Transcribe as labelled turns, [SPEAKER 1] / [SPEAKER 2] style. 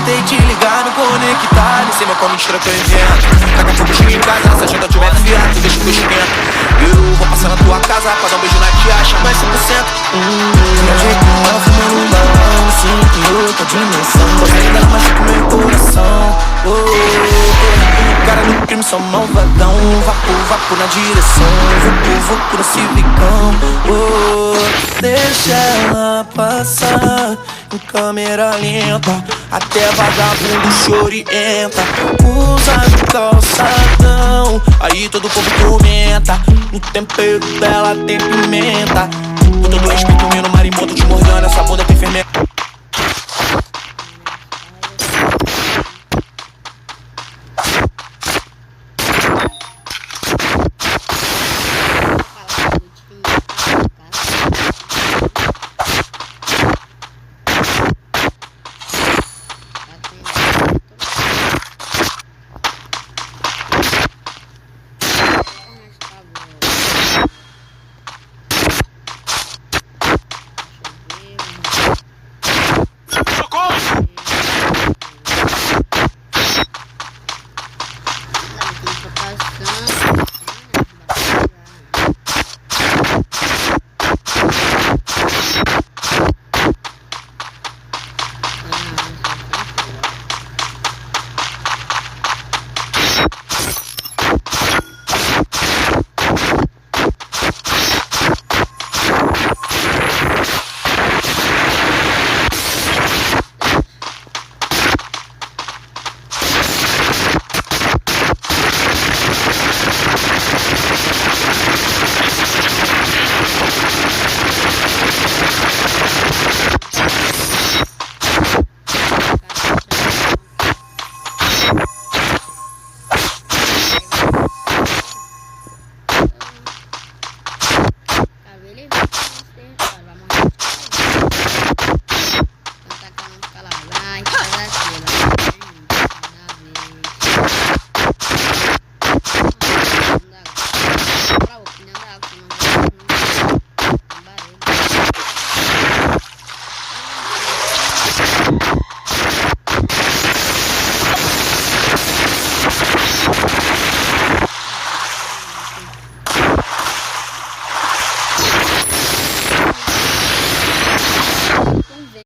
[SPEAKER 1] tentei te ligar, me conectar. Nem sei mais qual mentira que eu invento. Daqui a pouco eu chego em casa, se a janta tiver fiado, deixa que eu esquento. Eu vou passar na tua casa pra dar um beijo na tia, chama mais 100%.
[SPEAKER 2] Meu jeito não fumando um balão, sinto em outra dimensão. Você ainda machuca o meu coração.
[SPEAKER 1] Cara do crime, só malvadão. Vapo na direção. Vapo no civicão.
[SPEAKER 2] Deixa ela passar em câmera lenta, até vagabundo chorienta. Usa no calçadão, aí todo o povo comenta. No tempero dela tem pimenta. Com todo respeito, menino marimbondo te mordendo, essa bunda tem fermento.